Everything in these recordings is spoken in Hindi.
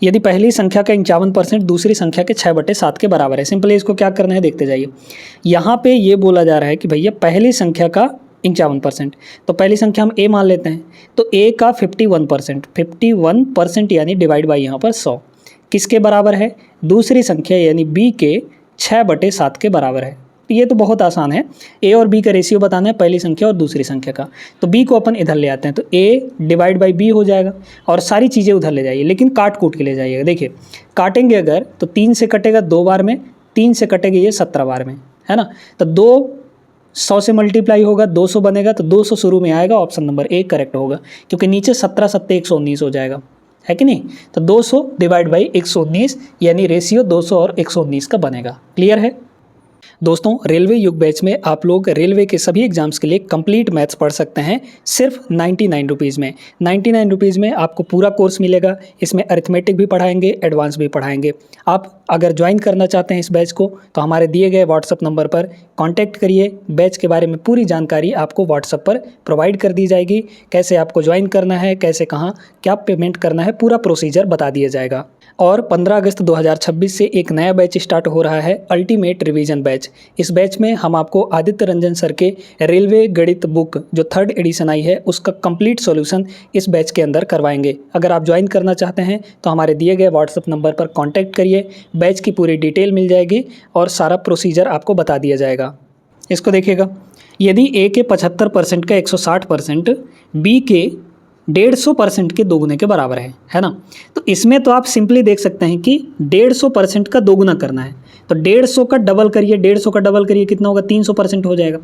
यदि पहली संख्या का 51% दूसरी संख्या के 6/7 के बराबर है। सिंपली इसको क्या करना है देखते जाइए। यहाँ पे ये बोला जा रहा है कि भैया पहली संख्या का 51%, तो पहली संख्या हम a मान लेते हैं, तो a का 51% यानी डिवाइड बाई यहाँ पर 100 किसके बराबर है, दूसरी संख्या यानी b के 6/7 के बराबर है। ये तो बहुत आसान है, a और b का रेशियो बताना है पहली संख्या और दूसरी संख्या का। तो b को अपन इधर ले आते हैं, तो a डिवाइड बाई b हो जाएगा और सारी चीज़ें उधर ले जाइए, लेकिन काट कूट के ले जाइएगा। देखिए काटेंगे अगर तो 3 से कटेगा 2 बार में, 3 से कटेगा ये 17 बार में, है ना। तो 200 से मल्टीप्लाई होगा, 200 बनेगा, तो 200 शुरू में आएगा, ऑप्शन नंबर ए करेक्ट होगा, क्योंकि नीचे 17 सत्ते 119 हो जाएगा, है कि नहीं। तो 200 डिवाइड बाई 119 यानी रेशियो 200 और 119 का बनेगा। क्लियर है दोस्तों। रेलवे युग बैच में आप लोग रेलवे के सभी एग्जाम्स के लिए कंप्लीट मैथ्स पढ़ सकते हैं सिर्फ 99 रुपीज़ में। 99 रुपीज़ में आपको पूरा कोर्स मिलेगा। इसमें अरिथमेटिक भी पढ़ाएंगे, एडवांस भी पढ़ाएंगे। आप अगर ज्वाइन करना चाहते हैं इस बैच को तो हमारे दिए गए व्हाट्सअप नंबर पर कांटेक्ट करिए। बैच के बारे में पूरी जानकारी आपको व्हाट्सअप पर प्रोवाइड कर दी जाएगी। कैसे आपको ज्वाइन करना है, कैसे कहाँ क्या पेमेंट करना है, पूरा प्रोसीजर बता दिया जाएगा। और 15 अगस्त 2026 से एक नया बैच स्टार्ट हो रहा है, अल्टीमेट रिवीजन बैच। इस बैच में हम आपको आदित्य रंजन सर के रेलवे गणित बुक जो 3rd एडिशन आई है उसका कंप्लीट सॉल्यूशन इस बैच के अंदर करवाएंगे। अगर आप ज्वाइन करना चाहते हैं तो हमारे दिए गए व्हाट्सएप नंबर पर कांटेक्ट करिए। बैच की पूरी डिटेल मिल जाएगी और सारा प्रोसीजर आपको बता दिया जाएगा। इसको देखिएगा, यदि ए के 75% का 160% बी के 150% के दोगुने के बराबर है ना। तो इसमें तो आप सिंपली देख सकते हैं कि 150% का दोगुना करना है, तो 150 का डबल करिए, 150 का डबल करिए, कितना होगा 300% हो जाएगा।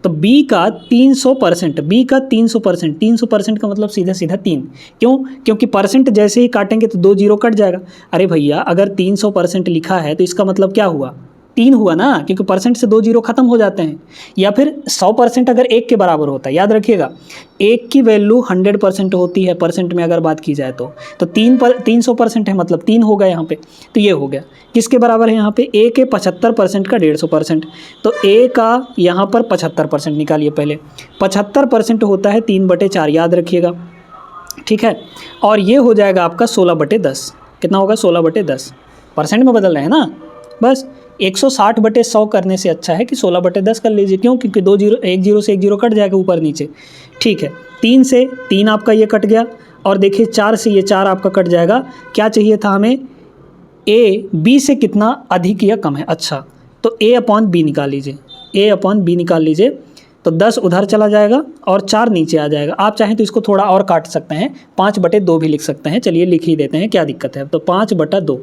तो b का 300%, b का 300%, 300% का मतलब सीधा सीधा 3। क्यों? क्योंकि परसेंट जैसे ही काटेंगे तो 2 जीरो कट जाएगा। अरे भैया अगर 300% लिखा है तो इसका मतलब क्या हुआ, 3 हुआ ना, क्योंकि परसेंट से 2 जीरो खत्म हो जाते हैं। या फिर 100% अगर 1 के बराबर होता है, याद रखिएगा 1 की वैल्यू 100% होती है परसेंट में अगर बात की जाए तो 300% है मतलब 3 होगा यहाँ पे। तो ये हो गया किसके बराबर है यहाँ पे, a के 75% का 150%। तो a का यहाँ पर 75% निकालिए पहले। 75% होता है 3/4, याद रखिएगा, ठीक है। और ये हो जाएगा आपका 16/10। कितना होगा 16/10, परसेंट में बदल रहे हैं ना। बस 160/100 करने से अच्छा है कि 16/10 कर लीजिए। क्यों? क्योंकि 1 जीरो से 1 जीरो कट जाएगा ऊपर नीचे, ठीक है। 3 से 3 आपका ये कट गया, और देखिए 4 से ये 4 आपका कट जाएगा। क्या चाहिए था हमें, a b से कितना अधिक या कम है। अच्छा तो a/b निकाल लीजिए, a/b निकाल लीजिए, तो 10 उधर चला जाएगा और 4 नीचे आ जाएगा। आप चाहें तो इसको थोड़ा और काट सकते हैं, 5/2 भी लिख सकते हैं। चलिए लिख ही देते हैं, क्या दिक्कत है। तो 5/2।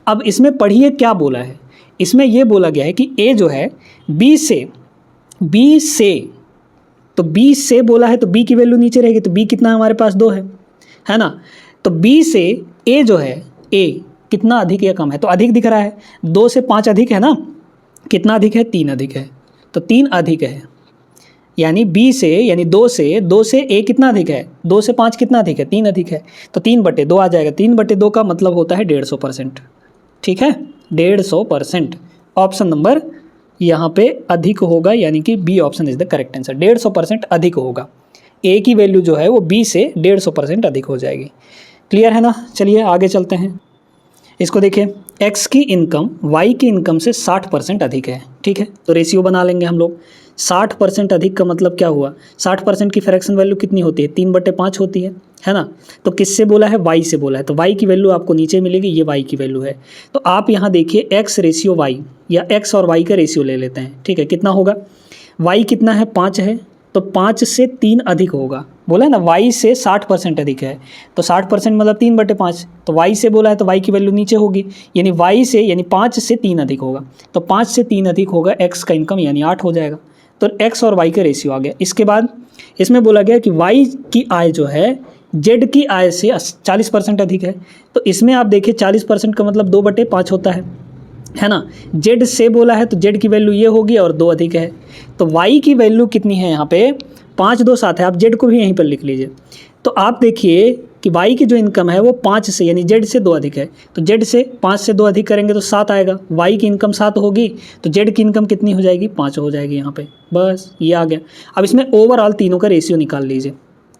अब इसमें पढ़िए क्या बोला है, इसमें यह बोला गया है कि a जो है b से तो b से बोला है, तो b की वैल्यू नीचे रहेगी। तो b कितना है हमारे पास 2 है ना। तो b से a जो है, a कितना अधिक या कम है, तो अधिक दिख रहा है। 2 से 5 अधिक है ना, कितना अधिक है, 3 अधिक है। तो 3 अधिक है, यानी b से यानी 2 से a कितना अधिक है, 2 से 5 कितना अधिक है, 3 अधिक है। तो 3/2 आ जाएगा। 3/2 का मतलब होता है 150%, ठीक है, 150%। ऑप्शन नंबर यहाँ पे अधिक होगा, यानी कि B option is the correct answer. 150% अधिक होगा, a की वैल्यू जो है वो b से 150% अधिक हो जाएगी। क्लियर है ना। चलिए आगे चलते हैं। इसको देखिए, x की इनकम y की इनकम से 60% अधिक है, ठीक है। तो रेशियो बना लेंगे हम लोग। 60% अधिक का मतलब क्या हुआ, 60% की फ्रैक्शन वैल्यू कितनी होती है, 3/5 होती है ना। तो किससे बोला है, y से बोला है। तो y की वैल्यू आपको नीचे मिलेगी, ये y की वैल्यू है। तो आप यहाँ देखिए x रेशियो y, या x और y का रेशियो ले लेते हैं, ठीक है। कितना होगा, y कितना है 5 है, तो 5 से 3 अधिक होगा। बोला है ना y से 60% अधिक है, तो 60% मतलब 3/5। तो y से बोला है तो y की वैल्यू नीचे होगी, यानी y से यानी 5 से 3 अधिक होगा। तो 5 से 3 अधिक होगा x का इनकम, यानी 8 हो जाएगा। तो x और y का रेशियो आ गया। इसके बाद इसमें बोला गया कि y की आय जो है z की आय से 40% अधिक है। तो इसमें आप देखिए 40% का मतलब 2/5 होता है ना। z से बोला है तो z की वैल्यू ये होगी और 2 अधिक है। तो y की वैल्यू कितनी है यहाँ पे, 5 2 7 है। आप z को भी यहीं पर लिख लीजिए। तो आप देखिए कि y की जो इनकम है वो 5 से यानी z से 2 अधिक है। तो z से 5 से 2 अधिक करेंगे तो 7 आएगा। y की इनकम 7 होगी तो z की इनकम कितनी हो जाएगी, 5 हो जाएगी यहाँ पे। बस ये आ गया। अब इसमें ओवरऑल तीनों का रेशियो निकाल लीजिए।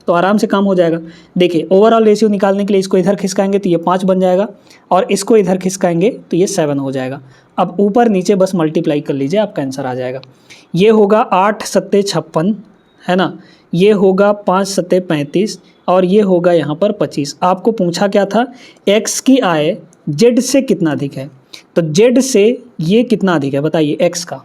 तो आराम से काम हो जाएगा। देखिए ओवरऑल रेशियो निकालने के लिए इसको इधर खिसकाएंगे तो ये 5 बन जाएगा और इसको इधर खिसकाएंगे तो ये 7 हो जाएगा। अब ऊपर नीचे बस मल्टीप्लाई कर लीजिए, आपका आंसर आ जाएगा। ये होगा 8 सत्ते 56, है ना, ये होगा 5 सत्ते 35 और ये होगा यहाँ पर 25। आपको पूछा क्या था, x की आय z से कितना अधिक है, तो z से ये कितना अधिक है बताइए x का,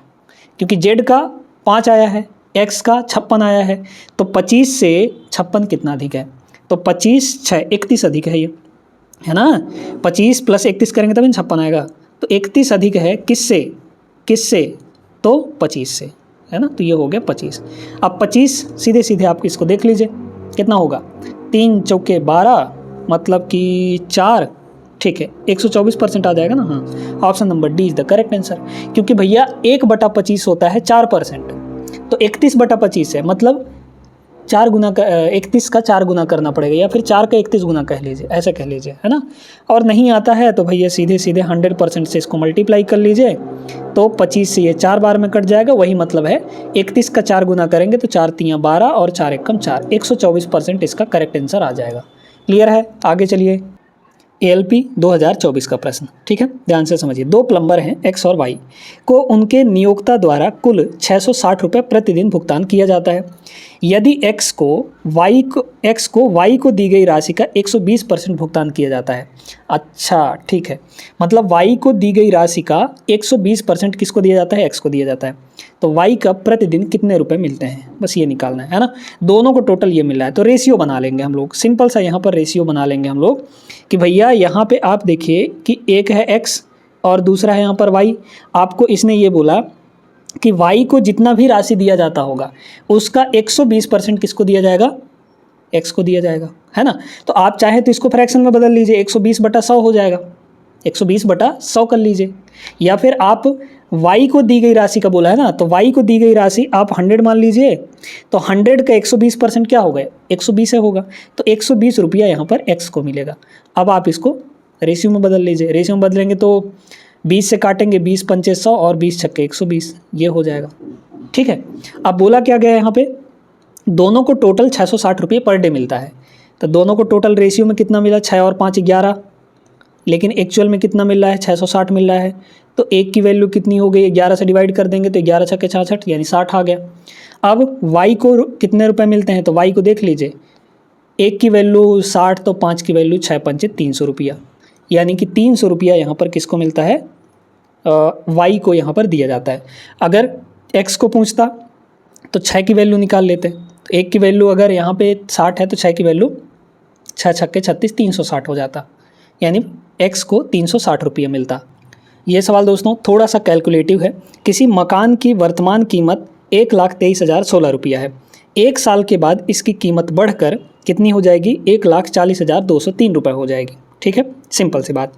क्योंकि z का 5 आया है, x का 56 आया है, तो 25 से 56 कितना अधिक है, तो 25 6 31 अधिक है ये, है ना। 25 + 31 करेंगे तभी 56 आएगा, तो 31 अधिक है किससे, किससे, तो 25 से, है ना, तो ये हो गया 25। अब 25 सीधे सीधे आप इसको देख लीजिए कितना होगा, 3 चौके 12 मतलब कि 4, ठीक है 124% आ जाएगा ना। हाँ, option number D is the correct answer, क्योंकि भैया 1/25 होता है 4%, तो 31/25 है, मतलब 4 गुना 31 का 4 गुना करना पड़ेगा, या फिर 4 का 31 गुना कह लीजिए, ऐसा कह लीजिए, है ना। और नहीं आता है तो भैया सीधे सीधे 100% से इसको मल्टीप्लाई कर लीजिए, तो 25 से ये 4 बार में कट जाएगा, वही मतलब है 31 का 4 गुना करेंगे तो 4 3 12 और 4 1 4, 124% इसका करेक्ट आंसर आ जाएगा। क्लियर है, आगे चलिए। ALP 2024 का प्रश्न, ठीक है, ध्यान से समझिए। 2 प्लम्बर हैं X और Y को उनके नियोक्ता द्वारा कुल 660 रुपये प्रतिदिन भुगतान किया जाता है। यदि X को Y को दी गई राशि का 120% भुगतान किया जाता है। अच्छा ठीक है, मतलब Y को दी गई राशि का 120% किसको दिया जाता है, X को दिया जाता है। तो Y का प्रतिदिन कितने रुपए मिलते हैं, बस ये निकालना है ना। दोनों को टोटल ये मिल रहा है, तो रेशियो बना लेंगे हम लोग, सिंपल सा यहाँ पर रेशियो बना लेंगे हम लोग कि भैया यहाँ पे आप देखिए कि एक है X और दूसरा है यहाँ पर Y। आपको इसने ये बोला कि Y को जितना भी राशि दिया जाता होगा उसका 120% किसको दिया जाएगा, X को दिया जाएगा, है ना। तो आप चाहे तो इसको फ्रैक्शन में बदल लीजिए, 120/100 हो जाएगा, 120/100 कर लीजिए, या फिर आप Y को दी गई राशि का बोला है ना, तो Y को दी गई राशि आप 100 मान लीजिए, तो 100 का 120% क्या होगा, 120 होगा, तो 120 रुपया यहाँ पर X को मिलेगा। अब आप इसको रेशियो में बदल लीजिए, रेशियो में बदलेंगे तो 20 से काटेंगे, 20 पंचे 100 और 20 छक्के 120, ये हो जाएगा, ठीक है। अब बोला क्या गया यहाँ पे, दोनों को टोटल 660 रुपये पर डे मिलता है, तो दोनों को टोटल रेशियो में कितना मिला, 6 और 5 11, लेकिन एक्चुअल में कितना मिल रहा है, 660 मिल रहा है। तो एक की वैल्यू कितनी हो गई, 11 से डिवाइड कर देंगे तो 11 छक्के 66 यानी 60 आ गया। अब Y को कितने रुपए मिलते हैं, तो Y को देख लीजिए, एक की वैल्यू 60 तो 5 की वैल्यू 6 पंचे 300 रुपया, यानी कि 300 रुपया यहाँ पर किसको मिलता है, Y को यहाँ पर दिया जाता है। अगर X को पूछता तो 6 की वैल्यू निकाल लेते, तो एक की वैल्यू अगर यहाँ पे 60 है तो 6 की वैल्यू 6 छक्के 36 360 हो जाता, यानी X को 360 रुपये मिलता। ये सवाल दोस्तों थोड़ा सा कैलकुलेटिव है। किसी मकान की वर्तमान कीमत 1,23,016 रुपया है, एक साल के बाद इसकी कीमत बढ़कर कितनी हो जाएगी, 1,40,203 रुपये हो जाएगी, ठीक है। सिंपल सी बात,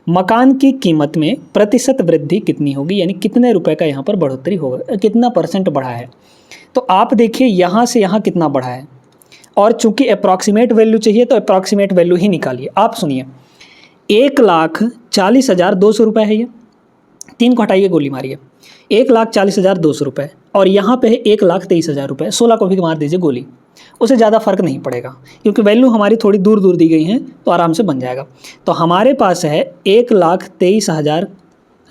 मकान की कीमत में प्रतिशत वृद्धि कितनी होगी, यानी कितने रुपए का यहाँ पर बढ़ोतरी होगा, कितना % बढ़ा है। तो आप देखिए यहाँ से यहाँ कितना बढ़ा है, और चूंकि अप्रॉक्सीमेट वैल्यू चाहिए तो अप्रॉक्सीमेट वैल्यू ही निकालिए। आप सुनिए, 1,40,200 रुपये है ये, 3 को हटाइए, गोली मारिए, 1,40,200 रुपये, और यहाँ पे है 1,23,000 रुपये, 16 को भी मार दीजिए गोली, उसे ज़्यादा फर्क नहीं पड़ेगा क्योंकि वैल्यू हमारी थोड़ी दूर दूर दी गई हैं, तो आराम से बन जाएगा। तो हमारे पास है 1,23,000,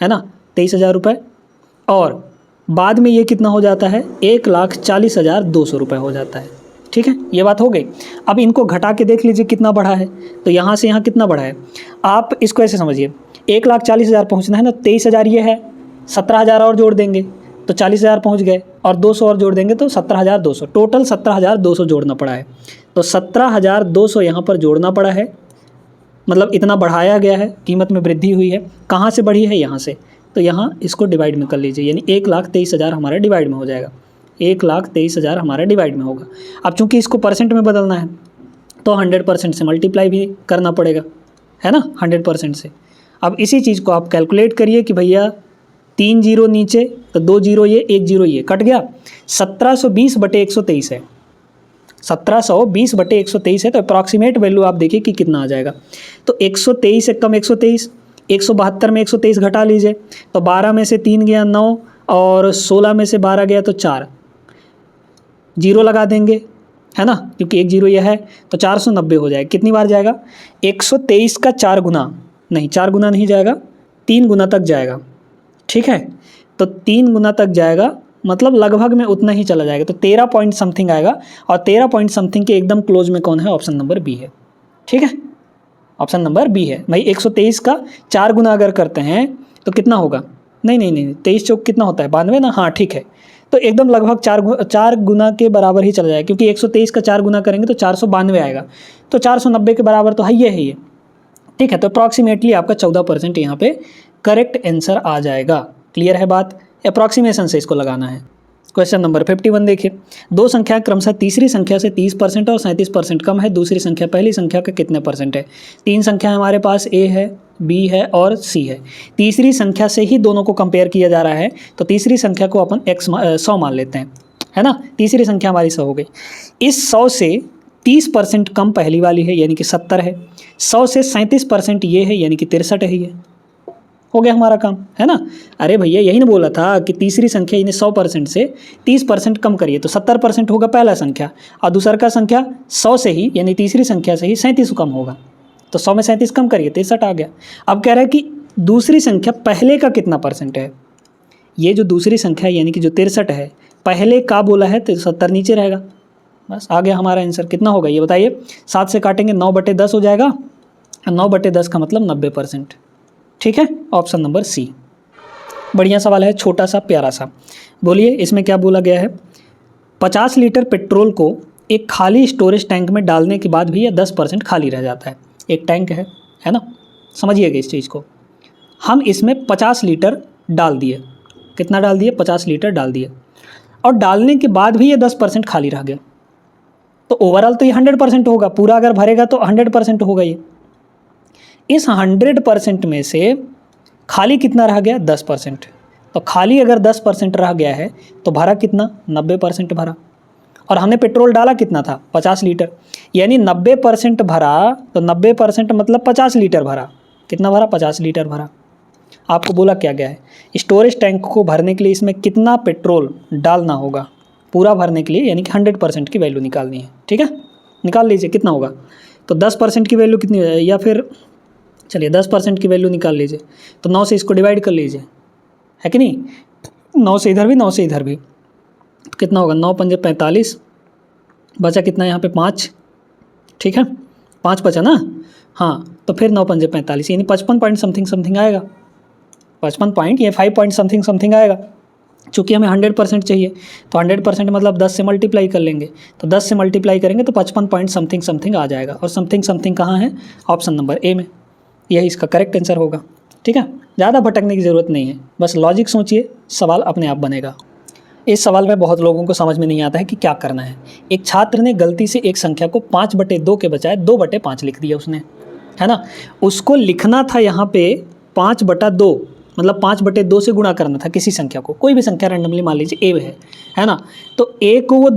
है ना, 23,000 रुपये, और बाद में ये कितना हो जाता है, 1,40,200 रुपये हो जाता है, ठीक है। ये बात हो गई। अब इनको घटा के देख लीजिए कितना बढ़ा है, तो यहाँ से यहाँ कितना बढ़ा है। आप इसको ऐसे समझिए, 1,40,000 पहुँचना है ना, 23,000 ये है, 17,000 और जोड़ देंगे तो 40,000 पहुँच गए, और 200 और जोड़ देंगे तो 17,200, टोटल 17,200 जोड़ना पड़ा है। तो 17,200 यहाँ पर जोड़ना पड़ा है, मतलब इतना बढ़ाया गया है, कीमत में वृद्धि हुई है। कहाँ से बढ़ी है, यहाँ से, तो यहाँ इसको डिवाइड में कर लीजिए, यानी 1,23,000 हमारा डिवाइड में हो जाएगा, 1,23,000 हमारा डिवाइड में होगा। अब चूंकि इसको % में बदलना है तो 100% से मल्टीप्लाई भी करना पड़ेगा, है ना, 100% से। अब इसी चीज़ को आप कैलकुलेट करिए कि भैया 3 जीरो नीचे तो 2 जीरो ये, 1 जीरो ये कट गया, 1720/123 है, 1720/123 है, तो अप्रॉक्सीमेट वैल्यू आप देखिए कि कितना आ जाएगा। तो 123 से कम 123, 172 में 123 घटा लीजिए, तो 12 में से 3 गया 9, और 16 में से 12 गया तो 4, जीरो लगा देंगे, है ना, क्योंकि एक जीरो यह है तो 490 हो जाएगा। कितनी बार जाएगा? 123 का 4 गुना, नहीं 4 गुना नहीं जाएगा, 3 गुना तक जाएगा। ठीक है, तो 3 गुना तक जाएगा, मतलब लगभग में उतना ही चला जाएगा, तो 13 पॉइंट समथिंग आएगा। और 13 पॉइंट समथिंग के एकदम क्लोज में कौन है? ऑप्शन नंबर बी है। ठीक है, ऑप्शन नंबर बी है भाई। 123 का 4 गुना अगर करते हैं तो कितना होगा? नहीं नहीं नहीं, 23 चौक कितना होता है? 92 ना। हाँ ठीक है, तो एकदम लगभग 4 गुना के बराबर ही चला जाएगा, क्योंकि 123 का 4 गुना करेंगे तो 492 आएगा, तो 490 के बराबर तो है ही है। ठीक है, तो अप्रॉक्सीमेटली आपका 14% यहाँ पे करेक्ट आंसर आ जाएगा। क्लियर है बात? अप्रॉक्सीमेशन से इसको लगाना है। क्वेश्चन नंबर 51 देखिए, दो संख्या क्रमशः तीसरी संख्या से 30% और 37% कम है, दूसरी संख्या पहली संख्या का कितने परसेंट है? तीन संख्या हमारे पास ए है, बी है और सी है। तीसरी संख्या से ही दोनों को कंपेयर किया जा रहा है, तो तीसरी संख्या को अपन 100 मान लेते हैं, है ना। तीसरी संख्या हमारी 100 हो गई। इस 100 से 30% कम पहली वाली है, यानी कि 70 है। 100 से 37% ये है, यानी कि 63 है। ये हो गया हमारा काम, है ना। अरे भैया यही ना बोला था कि तीसरी संख्या यानी 100% से 30% कम करिए तो 70% होगा पहला संख्या, और दूसरा का संख्या 100 से ही यानी तीसरी संख्या से ही 37 कम होगा, तो 100 में 37 कम करिए 63 आ गया। अब कह रहा है कि दूसरी संख्या पहले का कितना परसेंट है। ये जो दूसरी संख्या है यानी कि जो 63 है, पहले का बोला है तो 70 नीचे रहेगा। बस आ गया हमारा आंसर। कितना होगा ये बताइए? 7 से काटेंगे 9/10 हो जाएगा, 9/10 का मतलब 90%। ठीक है, ऑप्शन नंबर सी। बढ़िया सवाल है, छोटा सा प्यारा सा। बोलिए इसमें क्या बोला गया है? 50 लीटर पेट्रोल को एक खाली स्टोरेज टैंक में डालने के बाद भी यह 10% खाली रह जाता है। एक टैंक है ना, समझिएगा इस चीज़ को। हम इसमें 50 लीटर डाल दिए। कितना डाल दिए? 50 लीटर डाल दिए, और डालने के बाद भी ये 10% खाली रह गया, तो ओवरऑल तो ये 100% होगा। पूरा अगर भरेगा तो 100% होगा ये। इस 100% में से खाली कितना रह गया? 10%। तो खाली अगर 10% रह गया है तो भरा कितना? 90% भरा। और हमने पेट्रोल डाला कितना था? 50 लीटर, यानी 90% भरा, तो 90% मतलब 50 लीटर भरा। कितना भरा? 50 लीटर भरा। आपको बोला क्या गया है? स्टोरेज टैंक को भरने के लिए इसमें कितना पेट्रोल डालना होगा पूरा भरने के लिए, यानी कि 100% की वैल्यू निकालनी है। ठीक है, निकाल लीजिए कितना होगा। तो 10% की वैल्यू कितनी, या फिर चलिए 10% की वैल्यू निकाल लीजिए, तो 9 से इसको डिवाइड कर लीजिए, है कि नहीं। 9 से इधर भी, 9 से इधर भी, तो कितना होगा? 9 पंजे 45, बचा कितना यहाँ पे? 5। ठीक है, 5 बचा ना। हाँ, तो फिर 9 पंजे 45 यानी 55 पॉइंट समथिंग आएगा। 55 पॉइंट, ये 5 पॉइंट समथिंग आएगा। चूँकि हमें 100% चाहिए, तो 100% मतलब 10 से मल्टीप्लाई कर लेंगे, तो 10 से मल्टीप्लाई करेंगे तो 55 पॉइंट समथिंग आ जाएगा। और समथिंग कहाँ है? ऑप्शन नंबर ए में। यही इसका करेक्ट आंसर होगा। ठीक है, ज़्यादा भटकने की ज़रूरत नहीं है, बस लॉजिक सोचिए, सवाल अपने आप बनेगा। इस सवाल में बहुत लोगों को समझ में नहीं आता है कि क्या करना है। एक छात्र ने गलती से एक संख्या को 5/2 के बजाय 2/5 लिख दिया उसने, है ना। उसको लिखना था यहाँ पे 5/2, मतलब 5/2 से गुणा करना था किसी संख्या को, कोई भी संख्या रैंडमली मान लीजिए ए है ना। तो ए को वो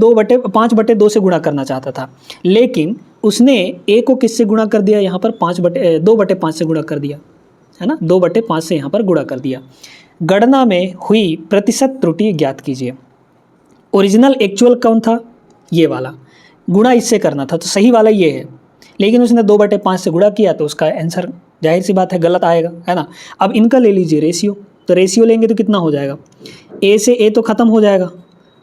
5/2 से गुणा करना चाहता था, लेकिन उसने ए को किससे गुणा कर दिया? यहाँ पर 2/5 से गुणा कर दिया, है ना। 2/5 से यहाँ पर गुणा कर दिया। गणना में हुई प्रतिशत त्रुटि ज्ञात कीजिए। ओरिजिनल एक्चुअल कौन था? ये वाला। गुणा इससे करना था, तो सही वाला ये है, लेकिन उसने 2/5 से गुणा किया, तो उसका आंसर जाहिर सी बात है गलत आएगा, है ना। अब इनका ले लीजिए रेशियो, तो रेशियो लेंगे तो कितना हो जाएगा? ए से ए तो ख़त्म हो जाएगा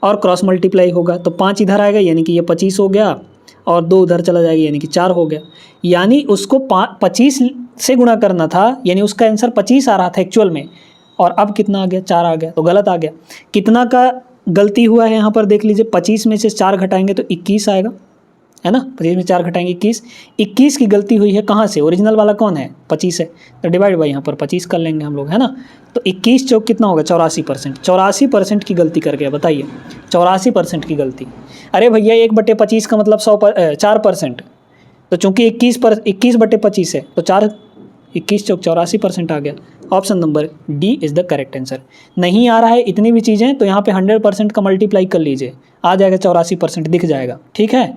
और क्रॉस मल्टीप्लाई होगा, तो 5 इधर आएगा यानी कि ये 25 हो गया, और 2 उधर चला जाएगा यानी कि 4 हो गया। यानी उसको 25 से गुणा करना था, यानी उसका आंसर 25 आ रहा था एक्चुअल में, और अब कितना आ गया? 4 आ गया, तो गलत आ गया। कितना का गलती हुआ है यहाँ पर देख लीजिए। 25 में से 4 घटाएंगे तो 21 आएगा, है ना। 25 में 4 घटाएंगे 21 की गलती हुई है। कहाँ से? ओरिजिनल वाला कौन है? 25 है, तो डिवाइड बाई यहाँ पर 25 कर लेंगे हम लोग, है ना। तो 21 चौक कितना होगा? 84%। 84% की गलती कर गया, बताइए 84% की गलती। अरे भैया 1/25 का मतलब 4%, तो चूँकि 21/25 है, तो 21 चौक 84% आ गया। Option number D is the correct answer. नहीं आ रहा है इतनी भी चीज़ें, तो यहाँ पे 100% का मल्टीप्लाई कर लीजिए, आ जाएगा 84% दिख जाएगा। ठीक है,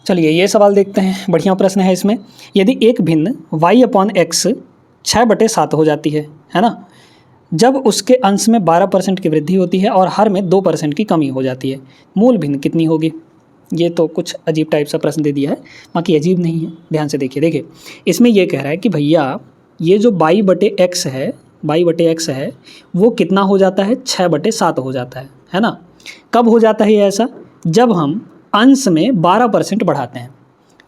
चलिए ये सवाल देखते हैं। बढ़िया प्रश्न है इसमें। यदि एक भिन्न y/x 6/7 हो जाती है ना, जब उसके अंश में 12% की वृद्धि होती है और हर में 2% की कमी हो जाती है, मूल भिन्न कितनी होगी? ये तो कुछ अजीब टाइप सा प्रश्न दे दिया है, बाकी अजीब नहीं है, ध्यान से देखिए इसमें ये कह रहा है कि भैया ये जो y/x है वो कितना हो जाता है, 6/7 हो जाता है ना। कब हो जाता है ये ऐसा, जब हम अंश में 12% बढ़ाते हैं।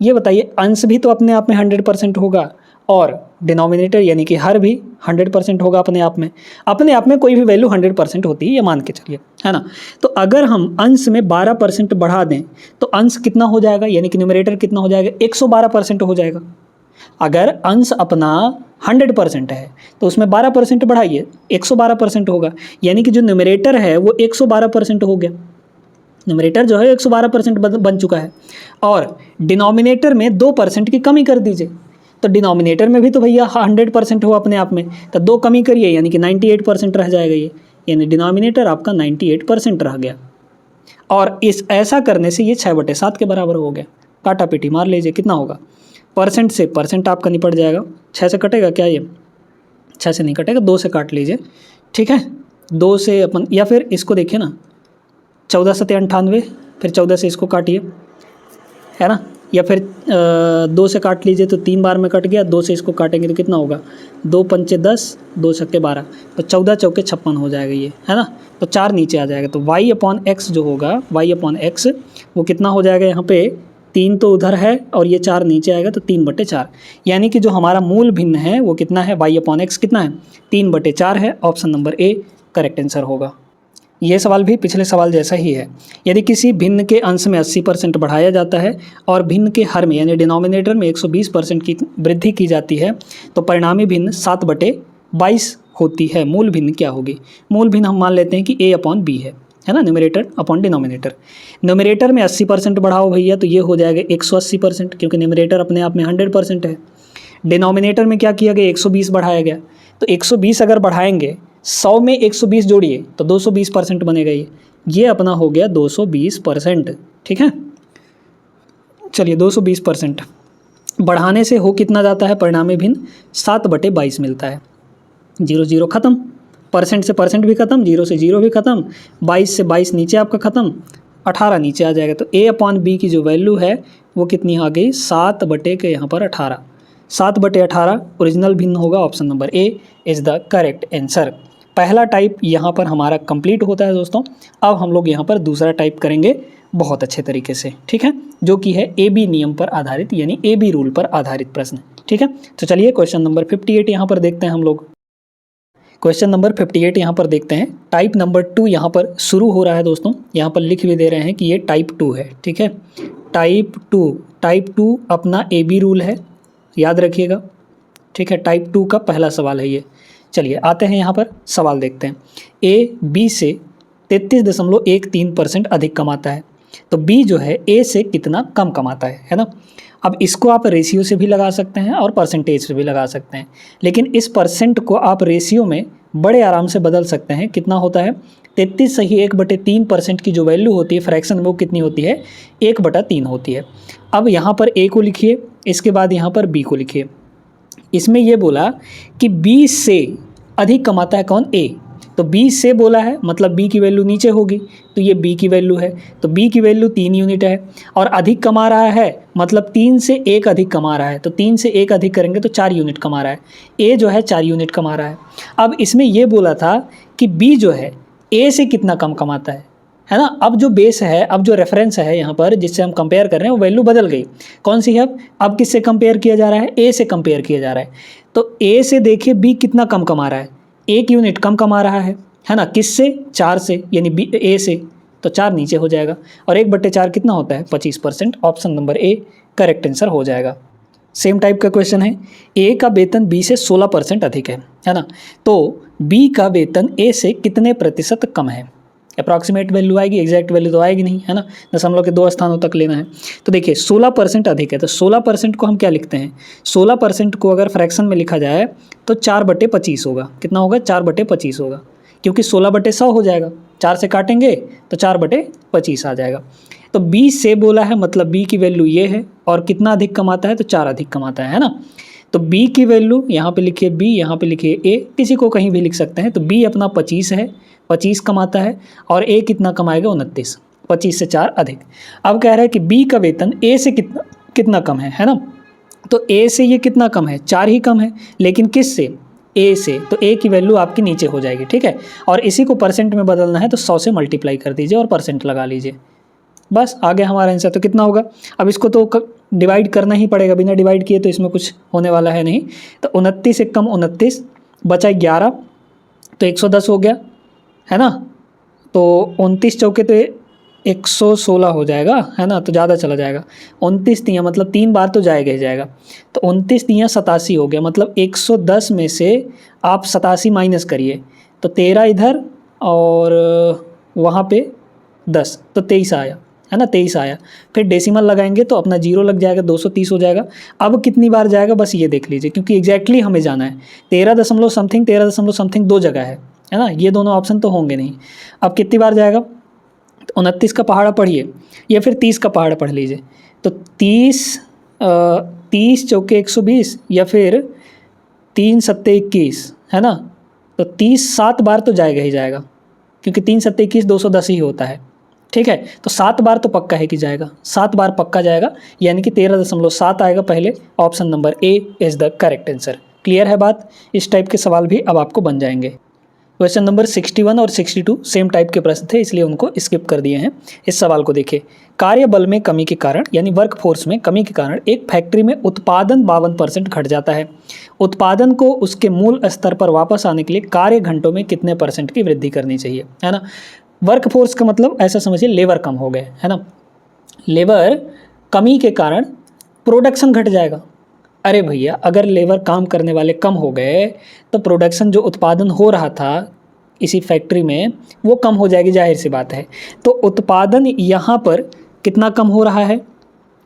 ये बताइए, अंश भी तो अपने आप में 100% होगा और डिनोमिनेटर यानी कि हर भी 100% होगा अपने आप में कोई भी वैल्यू 100% होती है, ये मान के चलिए, है ना। तो अगर हम अंश में 12% बढ़ा दें तो अंश कितना हो जाएगा, यानी कि न्यूमरेटर कितना हो जाएगा, 112% हो जाएगा। अगर अंश अपना 100% है तो उसमें 12% बढ़ाइए, 112% होगा, यानी कि जो न्यूमरेटर है वो 112% हो गया। न्यूमरेटर जो है 112% बन चुका है और डिनोमिनेटर में 2% की कमी कर दीजिए, तो डिनोमिनेटर में भी तो भैया 100% हो अपने आप में, तो 2 कमी करिए यानी कि 98% रह जाएगा ये, यानी डिनोमिनेटर आपका 98% रह गया। और इस ऐसा करने से ये 6/7 के बराबर हो गया। काटा पीटी मार लीजिए, कितना होगा, परसेंट से परसेंट आपका निपट जाएगा। 6 से कटेगा क्या, ये 6 से नहीं कटेगा, 2 से काट लीजिए, ठीक है। 2 से अपन, या फिर इसको देखिए ना, 14 × 98, फिर 14 से इसको काटिए, है ना, या फिर 2 से काट लीजिए तो 3 बार में कट गया, 2 से इसको काटेंगे तो कितना होगा, 2 × 5 = 10, 2 × 6 = 12, तो 14 × 4 = 56 हो जाएगा ये, है ना। तो 4 नीचे आ जाएगा, तो y/x जो होगा, y/x वो कितना हो जाएगा, यहाँ पे 3 तो उधर है और ये 4 नीचे आएगा, तो 3/4, यानी कि जो हमारा मूल भिन्न है वो कितना है, y/x कितना है, 3/4 है। Option number A correct answer होगा। ये सवाल भी पिछले सवाल जैसा ही है। यदि किसी भिन्न के अंश में 80% बढ़ाया जाता है और भिन्न के हर में यानी डिनोमिनेटर में 120% की वृद्धि की जाती है तो परिणामी भिन्न 7/22 होती है। मूल भिन्न क्या होगी, मूल भिन्न हम मान लेते हैं कि a/b है ना, न्यूमरेटर अपॉन डिनोमिनेटर। न्यूमरेटर में 80% बढ़ाओ भैया तो ये हो जाएगा 180%, क्योंकि न्यूमरेटर अपने आप में 100% है। डिनोमिनेटर में क्या किया गया, 120 बढ़ाया गया, तो 120 अगर बढ़ाएंगे, 100 में 120 जोड़िए तो 220% बनेगा ये अपना हो गया 220%, ठीक है। चलिए 220% बढ़ाने से हो कितना जाता है, परिणामी भिन्न 7/22 मिलता है। 0 0 खत्म, परसेंट से परसेंट भी खत्म, 0 से 0 भी खत्म, 22 से 22 नीचे आपका खत्म, 18 नीचे आ जाएगा। तो a/b की जो वैल्यू है वो कितनी आ गई, 7/18। 7/18 ओरिजिनल भिन्न होगा। Option number A is the correct answer. पहला टाइप यहाँ पर हमारा कंप्लीट होता है दोस्तों। अब हम लोग यहाँ पर दूसरा टाइप करेंगे बहुत अच्छे तरीके से, ठीक है, जो कि है AB नियम पर आधारित यानी AB रूल पर आधारित प्रश्न, ठीक है। तो चलिए क्वेश्चन नंबर 58 यहाँ पर देखते हैं हम लोग। क्वेश्चन नंबर 58 यहाँ पर देखते हैं। टाइप नंबर 2 यहाँ पर शुरू हो रहा है दोस्तों, यहाँ पर लिख भी दे रहे हैं कि ये टाइप 2 है, ठीक है। टाइप 2 अपना AB रूल है, याद रखिएगा, ठीक है। टाइप 2 का पहला सवाल है ये। चलिए आते हैं यहाँ पर सवाल देखते हैं। A B से 33.13% अधिक कमाता है, तो B जो है A से कितना कम कमाता है ना। अब इसको आप रेशियो से भी लगा सकते हैं और परसेंटेज से भी लगा सकते हैं, लेकिन इस परसेंट को आप रेशियो में बड़े आराम से बदल सकते हैं। कितना होता है, 33 सही 1/3% की जो वैल्यू होती है फ्रैक्शन वो कितनी होती है, 1/3 होती है। अब यहाँ पर A को लिखिए, इसके बाद यहाँ पर B को लिखिए। इसमें ये बोला कि B से अधिक कमाता है कौन, A, तो B से बोला है मतलब B की वैल्यू नीचे होगी, तो ये B की वैल्यू है, तो B की वैल्यू 3 यूनिट है और अधिक कमा रहा है मतलब 3 से 1 अधिक कमा रहा है, तो 3 से 1 अधिक करेंगे तो 4 यूनिट कमा रहा है। A जो है 4 यूनिट कमा रहा है। अब इसमें ये बोला था कि B जो है A से कितना कम कमाता है ना। अब जो बेस है, अब जो रेफरेंस है यहाँ पर जिससे हम कंपेयर कर रहे हैं वो वैल्यू बदल गई। कौन सी है, अब किससे कंपेयर किया जा रहा है, A से कंपेयर किया जा रहा है। तो A से देखिए B कितना कम कमा रहा है, 1 यूनिट कम कमा रहा है ना, किससे, 4 से, यानी A से, तो 4 नीचे हो जाएगा और 1/4 कितना होता है, 25%। Option number A correct answer हो जाएगा। सेम टाइप का क्वेश्चन है। A का वेतन B से 16% अधिक है ना, तो B का वेतन A से कितने प्रतिशत कम है। अप्रॉक्सीमेट वैल्यू आएगी, एग्जैक्ट वैल्यू तो आएगी नहीं, है ना, दशमलव के 2 स्थानों तक लेना है। तो देखिए 16% अधिक है, तो 16% को हम क्या लिखते हैं, 16% को अगर फ्रैक्शन में लिखा जाए तो 4/25 होगा। कितना होगा, 4/25 होगा, क्योंकि 16/100 हो जाएगा, 4 से काटेंगे तो 4/25 आ जाएगा। तो B से बोला है मतलब B की वैल्यू ये है और कितना अधिक कमाता है, तो 4 अधिक कमाता है ना। तो B की वैल्यू यहाँ पे लिखिए B, यहाँ पे लिखिए A, किसी को कहीं भी लिख सकते हैं। तो B अपना 25 है, 25 कमाता है और A कितना कमाएगा, 29। 25 से 4 अधिक। अब कह रहा है कि बी का वेतन ए से कितना कितना कम है ना। तो ए से ये कितना कम है, 4 ही कम है, लेकिन किस से, ए से। तो ए की वैल्यू आपकी नीचे हो जाएगी, ठीक है। और इसी को परसेंट में बदलना है तो 100 से मल्टीप्लाई कर दीजिए और परसेंट लगा लीजिए, बस आ गया हमारा आंसर। तो कितना होगा, अब इसको तो डिवाइड करना ही पड़ेगा, बिना डिवाइड किए तो इसमें कुछ होने वाला है नहीं। तो 29 एक कम 29 बचा 11, तो 110 हो गया, है ना। तो 29 चौके तो 116 हो जाएगा, है ना, तो ज़्यादा चला जाएगा। 29 तियाँ मतलब 3 बार तो जाएगा ही जाएगा, तो 29 तियाँ 87 हो गया। मतलब 110 में से आप 87 माइनस करिए, तो 13 इधर और वहाँ पे 10, तो 23 आया, है ना, 23 आया। फिर डेसिमल लगाएंगे तो अपना 0 लग जाएगा, 230 हो जाएगा। अब कितनी बार जाएगा बस ये देख लीजिए, क्योंकि एग्जैक्टली हमें जाना है। 13 दशमलव समथिंग 2 जगह है ना, ये दोनों ऑप्शन तो होंगे नहीं। अब कितनी बार जाएगा, 29 का पहाड़ा पढ़िए या फिर 30 का पहाड़ा पढ़ लीजिए। तो 30 चौके 120 या फिर 3 सत्ते 21, है ना। तो 30 7 बार तो जाएगा ही जाएगा, क्योंकि 3 सत्ते 21 210 ही होता है, ठीक है। तो 7 बार तो पक्का है कि जाएगा, 7 बार पक्का जाएगा, यानी कि 13.7 आएगा पहले। Option number A is the correct answer. Clear है बात। इस टाइप के सवाल भी अब आपको बन जाएंगे। क्वेश्चन नंबर 61 और 62 सेम टाइप के प्रश्न थे, इसलिए उनको स्किप कर दिए हैं। इस सवाल को देखिए, कार्य बल में कमी के कारण यानी वर्क फोर्स में कमी के कारण एक फैक्ट्री में उत्पादन 52% घट जाता है। उत्पादन को उसके मूल स्तर पर वापस आने के लिए कार्य घंटों में कितने % की वृद्धि करनी चाहिए, है ना। वर्क फोर्स का मतलब ऐसा समझिए लेबर कम हो गए, है ना। लेबर कमी के कारण प्रोडक्शन घट जाएगा। अरे भैया, अगर लेबर काम करने वाले कम हो गए तो प्रोडक्शन जो उत्पादन हो रहा था इसी फैक्ट्री में वो कम हो जाएगी, जाहिर सी बात है। तो उत्पादन यहाँ पर कितना कम हो रहा है,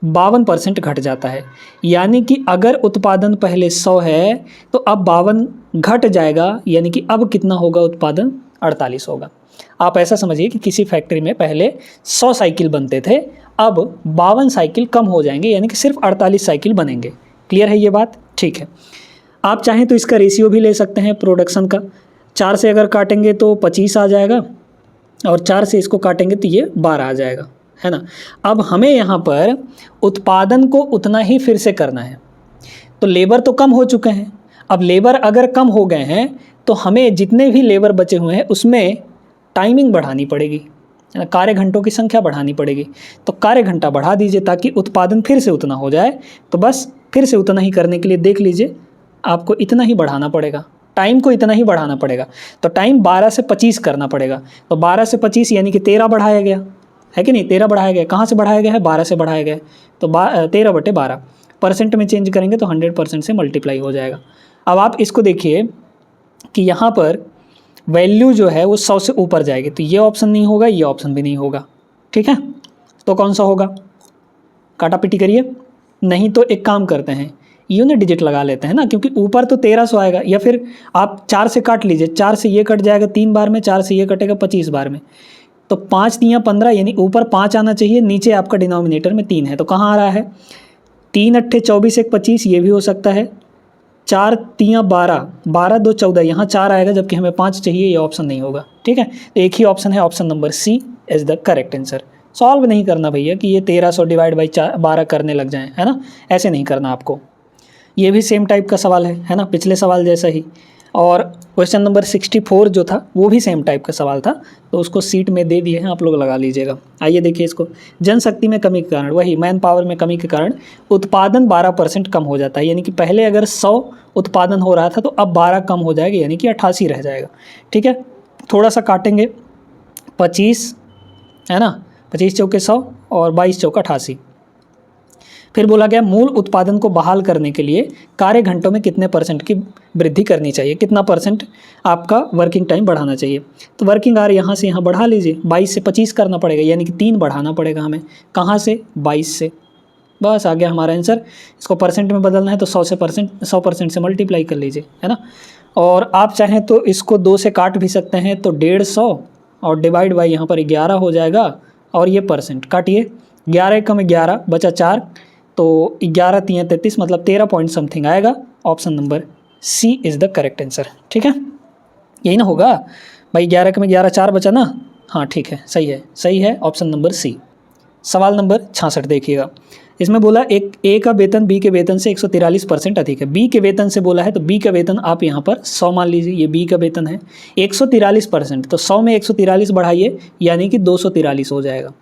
52% घट जाता है। यानी कि अगर उत्पादन पहले 100 है तो अब 52 घट जाएगा, यानी कि अब कितना होगा उत्पादन, 48 होगा। आप ऐसा समझिए कि किसी फैक्ट्री में पहले 100 साइकिल बनते थे, अब 52 साइकिल कम हो जाएंगे, यानी कि सिर्फ 48 साइकिल बनेंगे। क्लियर है ये बात, ठीक है। आप चाहें तो इसका रेशियो भी ले सकते हैं प्रोडक्शन का। 4 से अगर काटेंगे तो 25 आ जाएगा, और 4 से इसको काटेंगे तो ये 12 आ जाएगा, है ना। अब हमें यहाँ पर उत्पादन को उतना ही फिर से करना है। तो लेबर तो कम हो चुके हैं, अब लेबर अगर कम हो गए हैं तो हमें जितने भी लेबर बचे हुए हैं उसमें टाइमिंग बढ़ानी पड़ेगी, कार्य घंटों की संख्या बढ़ानी पड़ेगी। तो कार्य घंटा बढ़ा दीजिए ताकि उत्पादन फिर से उतना हो जाए। तो बस फिर से उतना ही करने के लिए देख लीजिए, आपको इतना ही बढ़ाना पड़ेगा, टाइम को इतना ही बढ़ाना पड़ेगा। तो टाइम 12 से 25 करना पड़ेगा। तो 12 से 25 यानी कि 13 बढ़ाया गया है कि नहीं, 13 बढ़ाया गया। कहाँ से बढ़ाया गया है, 12 से बढ़ाया गया है। तो 13/12 % में चेंज करेंगे तो 100% से मल्टीप्लाई हो जाएगा। अब आप इसको देखिए कि यहाँ पर वैल्यू जो है वो 100 से ऊपर जाएगी, तो ये ऑप्शन नहीं होगा, ये ऑप्शन भी नहीं होगा, ठीक है। तो कौन सा होगा, काटा पिटी करिए। नहीं तो एक काम करते हैं, यूनिट डिजिट लगा लेते हैं ना, क्योंकि ऊपर तो 1300 आएगा। या फिर आप 4 से काट लीजिए, 4 से ये कट जाएगा 3 बार में, 4 से ये कटेगा 25 बार में। तो 5 तियाँ 15, यानी ऊपर 5 आना चाहिए, नीचे आपका डिनोमिनेटर में 3 है। तो कहाँ आ रहा है, 3 अट्ठे 24 1 25, ये भी हो सकता है। 4 तियाँ 12, 12 2 14, यहाँ 4 आएगा, जबकि हमें 5 चाहिए, ये ऑप्शन नहीं होगा, ठीक है। तो एक ही ऑप्शन है, option number C is the correct answer. Solve नहीं करना भैया कि ये 1300 डिवाइड बाई 12 करने लग जाएं, है ना, ऐसे नहीं करना आपको। ये भी सेम टाइप का सवाल है ना, पिछले सवाल जैसा ही। और क्वेश्चन नंबर 64 जो था वो भी सेम टाइप का सवाल था, तो उसको सीट में दे दिए हैं, आप लोग लगा लीजिएगा। आइए देखिए इसको, जनशक्ति में कमी के कारण, वही मैन पावर में कमी के कारण उत्पादन 12% कम हो जाता है। यानी कि पहले अगर 100 उत्पादन हो रहा था तो अब 12 कम हो जाएगा, यानी कि 88 रह जाएगा, ठीक है। थोड़ा सा काटेंगे, 25 है ना, 25 चौके 100 और 22 चौका 88। फिर बोला गया मूल उत्पादन को बहाल करने के लिए कार्य घंटों में कितने % की वृद्धि करनी चाहिए, कितना % आपका वर्किंग टाइम बढ़ाना चाहिए। तो वर्किंग आवर यहाँ से यहाँ बढ़ा लीजिए, 22 से 25 करना पड़ेगा, यानी कि 3 बढ़ाना पड़ेगा हमें। कहाँ से, 22 से। बस आ गया हमारा आंसर। इसको % में बदलना है तो 100% से मल्टीप्लाई कर लीजिए, है ना। और आप चाहें तो इसको 2 से काट भी सकते हैं, तो 150 और डिवाइड बाई यहाँ पर 11 हो जाएगा, और ये % काटिए, 11 कम 11 बचा 4, तो 11 3 33, मतलब 13 पॉइंट समथिंग आएगा। Option number C is the correct answer, ठीक है। यही ना होगा भाई, 11 कम 11 4 बचा ना, हाँ ठीक है, सही है ऑप्शन नंबर सी। सवाल नंबर 66 देखिएगा। इसमें बोला एक ए का वेतन बी के वेतन से 143% अधिक है। बी के वेतन से बोला है तो बी का वेतन आप यहाँ पर 100 मान लीजिए, ये बी का वेतन है 143%, तो 100 में 143 बढ़ाइए यानी कि 243 हो जाएगा।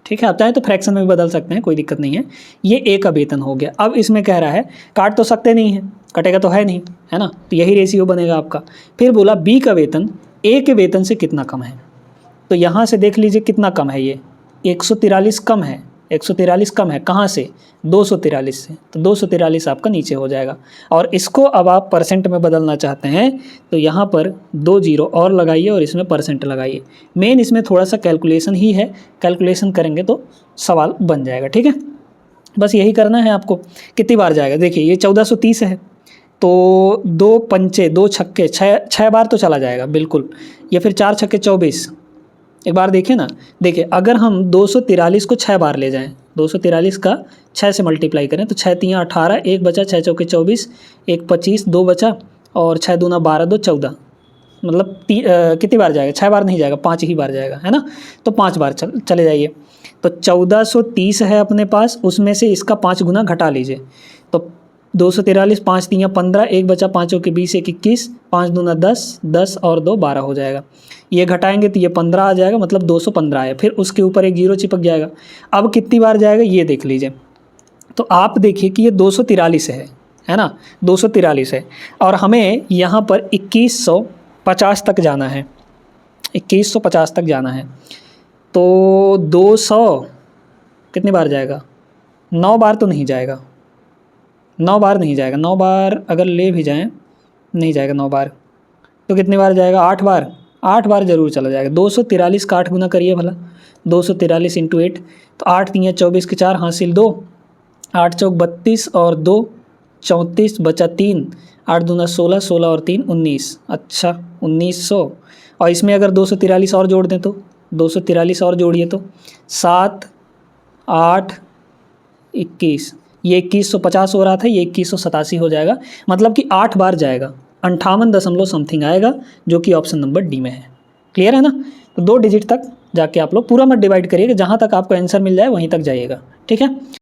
ठीक है, आप चाहें तो फ्रैक्शन में भी बदल सकते हैं, कोई दिक्कत नहीं है। ये ए का वेतन हो गया। अब इसमें कह रहा है काट तो सकते नहीं है, कटेगा तो है नहीं, है ना, तो यही रेशियो बनेगा आपका। फिर बोला बी का वेतन ए के वेतन से कितना कम है, तो यहाँ से देख लीजिए कितना कम है, ये 143 कम है, 143 कम है कहाँ से, 243 से, तो 243 आपका नीचे हो जाएगा। और इसको अब आप परसेंट में बदलना चाहते हैं तो यहाँ पर 2 जीरो और लगाइए और इसमें परसेंट लगाइए। मेन इसमें थोड़ा सा कैलकुलेशन ही है, कैलकुलेशन करेंगे तो सवाल बन जाएगा। ठीक है, बस यही करना है आपको। कितनी बार जाएगा, देखिए ये 1430 है, तो 2 पंचे 2 छक्के 6 बार तो चला जाएगा बिल्कुल, या फिर 4 छक्के 24। एक बार देखिए ना, देखिए अगर हम 243 को 6 बार ले जाएं, 243 का 6 से मल्टीप्लाई करें तो 6 3 18, 1 बचा, 6 चौके 24, 1 25, 2 बचा और 6 दूना 12, 2 14, मतलब कितनी बार जाएगा, 6 बार नहीं जाएगा, 5 ही बार जाएगा, है ना, तो 5 बार चले जाइए। तो 1430 है अपने पास, उसमें से इसका 5 गुना घटा लीजिए, तो 243, 5 3 15, 1 बचा, 5 के 20, 1 21, 5 दूना 10, 10 और 2 12 हो जाएगा। ये घटाएंगे तो ये 15 आ जाएगा, मतलब 215 है, फिर उसके ऊपर एक जीरो चिपक जाएगा। अब कितनी बार जाएगा ये देख लीजिए, तो आप देखिए कि ये 243 है ना, 243 है और हमें यहाँ पर 2150 तक जाना है, 2150 तक जाना है। तो 200 कितनी बार जाएगा, 9 बार तो नहीं जाएगा, 9 बार नहीं जाएगा, 9 बार अगर ले भी जाएं नहीं जाएगा 9 बार, तो कितनी बार जाएगा, 8 बार, 8 बार जरूर चला जाएगा। 243 का 8 गुना करिए भला, 243 इंटू 8, तो 8 3 24 के 4 हासिल 2, 8 चौक 32 और 2 34 बचा 3, 8 दूना 16, 16 और 3 19, अच्छा 1900। और इसमें अगर 243 और जोड़ दें तो 243 और जोड़िए तो 7 8 21, ये 2150 हो रहा था, ये 2187 हो जाएगा, मतलब कि 8 बार जाएगा, 58 दशमलव समथिंग आएगा, जो कि ऑप्शन नंबर डी में है। क्लियर है ना, तो 2 डिजिट तक जाके आप लोग पूरा मत डिवाइड करिएगा, जहाँ तक आपको आंसर मिल जाए वहीं तक जाइएगा। ठीक है।